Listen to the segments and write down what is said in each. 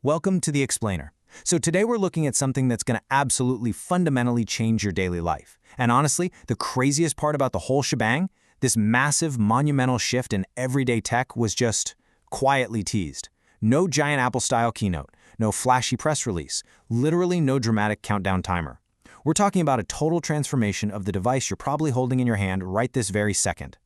Welcome to The Explainer. So today we're looking at something that's going to absolutely fundamentally change your daily life. And honestly, the craziest part about the whole shebang, this massive monumental shift in everyday tech was just quietly teased. No giant Apple-style keynote, no flashy press release, literally no dramatic countdown timer. We're talking about a total transformation of the device you're probably holding in your hand right this very second.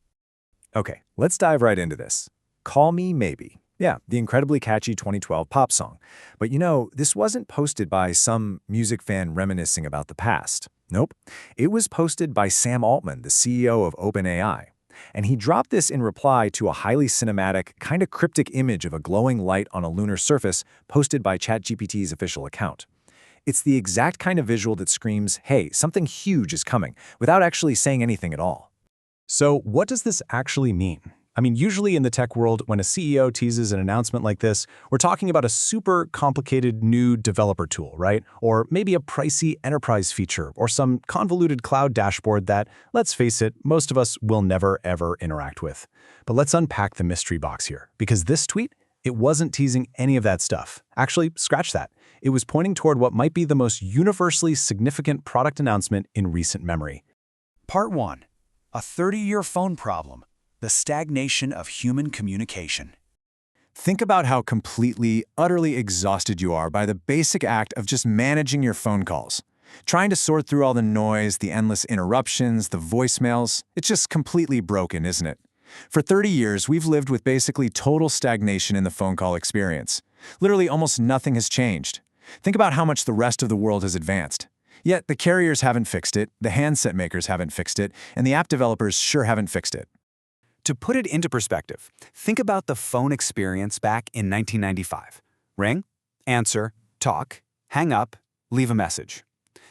Okay, let's dive right into this. Call Me Maybe. Yeah, the incredibly catchy 2012 pop song. But this wasn't posted by some music fan reminiscing about the past. Nope. It was posted by Sam Altman, the CEO of OpenAI. And he dropped this in reply to a highly cinematic, kind of cryptic image of a glowing light on a lunar surface posted by ChatGPT's official account. It's the exact kind of visual that screams, hey, something huge is coming, without actually saying anything at all. So what does this actually mean? I mean, usually in the tech world, when a CEO teases an announcement like this, we're talking about a super complicated new developer tool, right? Or maybe a pricey enterprise feature, or some convoluted cloud dashboard that, let's face it, most of us will never, ever interact with. But let's unpack the mystery box here, because this tweet, it wasn't teasing any of that stuff. Actually, scratch that. It was pointing toward what might be the most universally significant product announcement in recent memory. Part 1. A 30-year phone problem. The stagnation of human communication. Think about how completely, utterly exhausted you are by the basic act of just managing your phone calls. Trying to sort through all the noise, the endless interruptions, the voicemails. It's just completely broken, isn't it? For 30 years, we've lived with basically total stagnation in the phone call experience. Literally, almost nothing has changed. Think about how much the rest of the world has advanced. Yet, the carriers haven't fixed it, the handset makers haven't fixed it, and the app developers sure haven't fixed it. To put it into perspective, think about the phone experience back in 1995. Ring, answer, talk, hang up, leave a message.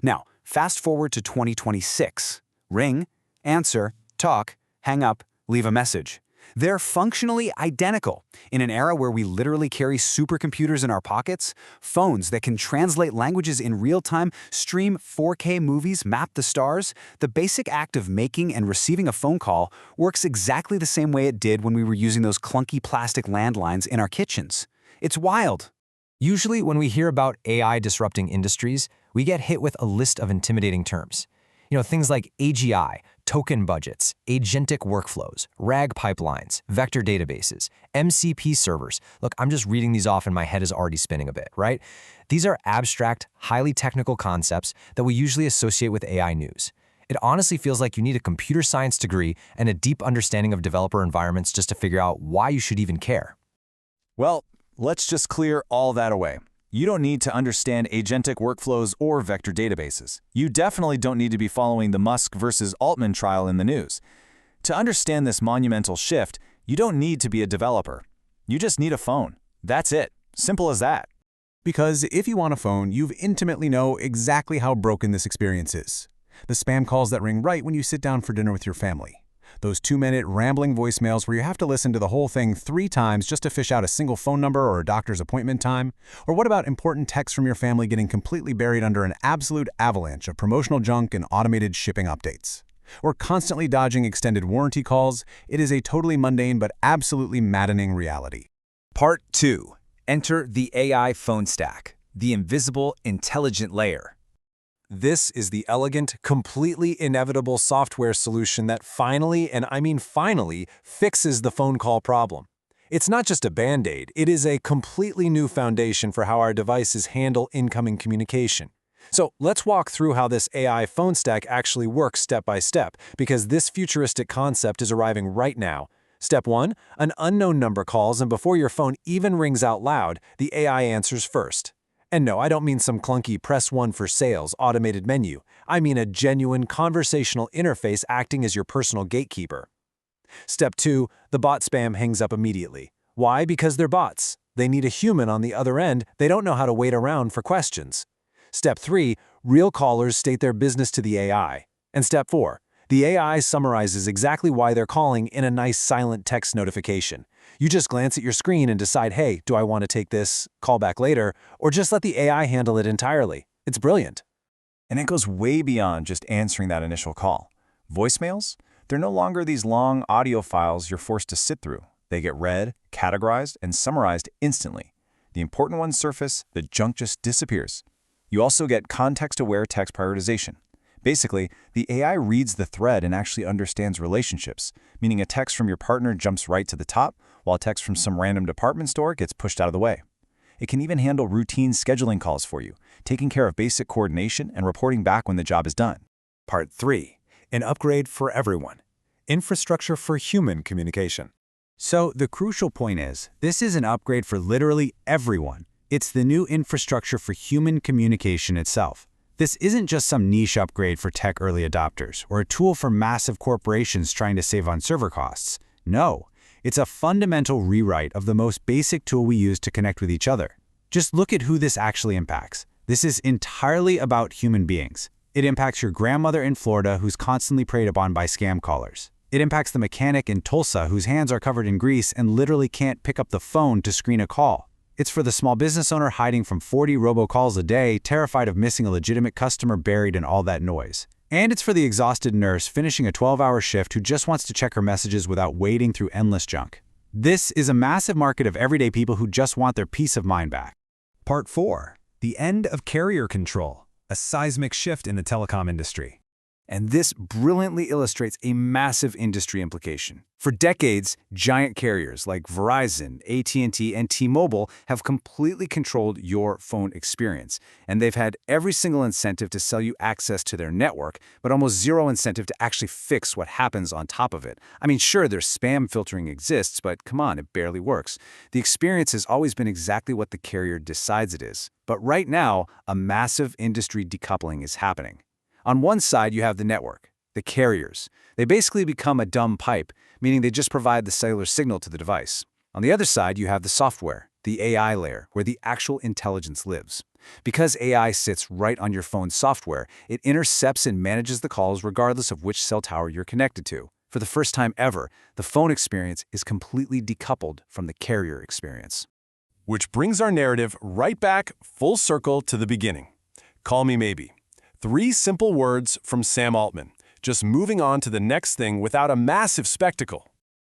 Now, fast forward to 2026. Ring, answer, talk, hang up, leave a message. They're functionally identical. In an era where we literally carry supercomputers in our pockets, phones that can translate languages in real time, stream 4K movies, map the stars, the basic act of making and receiving a phone call works exactly the same way it did when we were using those clunky plastic landlines in our kitchens. It's wild. Usually when we hear about AI disrupting industries, we get hit with a list of intimidating terms. Things like AGI, token budgets, agentic workflows, RAG pipelines, vector databases, MCP servers. Look, I'm just reading these off and my head is already spinning a bit, right? These are abstract, highly technical concepts that we usually associate with AI news. It honestly feels like you need a computer science degree and a deep understanding of developer environments just to figure out why you should even care. Well, let's just clear all that away. You don't need to understand agentic workflows or vector databases. You definitely don't need to be following the Musk versus Altman trial in the news. To understand this monumental shift, you don't need to be a developer. You just need a phone. That's it. Simple as that. Because if you want a phone, you intimately know exactly how broken this experience is. The spam calls that ring right when you sit down for dinner with your family. Those 2-minute rambling voicemails where you have to listen to the whole thing 3 times just to fish out a single phone number or a doctor's appointment time? Or what about important texts from your family getting completely buried under an absolute avalanche of promotional junk and automated shipping updates? Or constantly dodging extended warranty calls? It is a totally mundane but absolutely maddening reality. Part 2. Enter the AI phone stack, the invisible, intelligent layer. This is the elegant, completely inevitable software solution that finally, and I mean finally, fixes the phone call problem. It's not just a band-aid, it is a completely new foundation for how our devices handle incoming communication. So let's walk through how this AI phone stack actually works step by step, because this futuristic concept is arriving right now. Step 1, an unknown number calls, and before your phone even rings out loud, the AI answers first. And no, I don't mean some clunky press 1 for sales automated menu. I mean a genuine conversational interface acting as your personal gatekeeper. Step 2, the bot spam hangs up immediately. Why? Because they're bots. They need a human on the other end. They don't know how to wait around for questions. Step 3, real callers state their business to the AI. And step 4, the AI summarizes exactly why they're calling in a nice silent text notification. You just glance at your screen and decide, hey, do I want to take this, call back later, or just let the AI handle it entirely? It's brilliant. And it goes way beyond just answering that initial call. Voicemails? They're no longer these long audio files you're forced to sit through. They get read, categorized, and summarized instantly. The important ones surface, the junk just disappears. You also get context-aware text prioritization. Basically, the AI reads the thread and actually understands relationships, meaning a text from your partner jumps right to the top, while a text from some random department store gets pushed out of the way. It can even handle routine scheduling calls for you, taking care of basic coordination and reporting back when the job is done. Part 3. An upgrade for everyone. Infrastructure for human communication. So the crucial point is, this is an upgrade for literally everyone. It's the new infrastructure for human communication itself. This isn't just some niche upgrade for tech early adopters or a tool for massive corporations trying to save on server costs. No, it's a fundamental rewrite of the most basic tool we use to connect with each other. Just look at who this actually impacts. This is entirely about human beings. It impacts your grandmother in Florida who's constantly preyed upon by scam callers. It impacts the mechanic in Tulsa whose hands are covered in grease and literally can't pick up the phone to screen a call. It's for the small business owner hiding from 40 robocalls a day, terrified of missing a legitimate customer buried in all that noise. And it's for the exhausted nurse finishing a 12-hour shift who just wants to check her messages without wading through endless junk. This is a massive market of everyday people who just want their peace of mind back. Part 4. The end of carrier control, a seismic shift in the telecom industry. And this brilliantly illustrates a massive industry implication. For decades, giant carriers like Verizon, AT&T, and T-Mobile have completely controlled your phone experience, and they've had every single incentive to sell you access to their network, but almost zero incentive to actually fix what happens on top of it. I mean, sure, their spam filtering exists, but come on, it barely works. The experience has always been exactly what the carrier decides it is. But right now, a massive industry decoupling is happening. On one side, you have the network, the carriers. They basically become a dumb pipe, meaning they just provide the cellular signal to the device. On the other side, you have the software, the AI layer, where the actual intelligence lives. Because AI sits right on your phone's software, it intercepts and manages the calls regardless of which cell tower you're connected to. For the first time ever, the phone experience is completely decoupled from the carrier experience. Which brings our narrative right back full circle to the beginning. Call me maybe. 3 simple words from Sam Altman, just moving on to the next thing without a massive spectacle.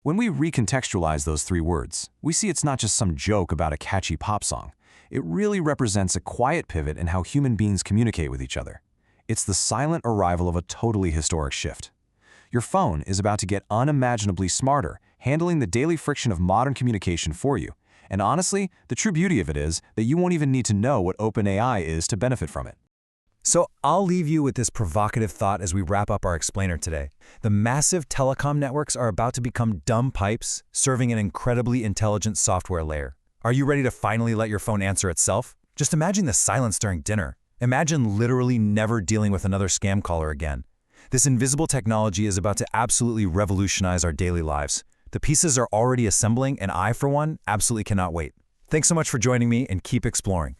When we recontextualize those 3 words, we see it's not just some joke about a catchy pop song. It really represents a quiet pivot in how human beings communicate with each other. It's the silent arrival of a totally historic shift. Your phone is about to get unimaginably smarter, handling the daily friction of modern communication for you. And honestly, the true beauty of it is that you won't even need to know what OpenAI is to benefit from it. So I'll leave you with this provocative thought as we wrap up our explainer today. The massive telecom networks are about to become dumb pipes, serving an incredibly intelligent software layer. Are you ready to finally let your phone answer itself? Just imagine the silence during dinner. Imagine literally never dealing with another scam caller again. This invisible technology is about to absolutely revolutionize our daily lives. The pieces are already assembling, and I, for one, absolutely cannot wait. Thanks so much for joining me, and keep exploring.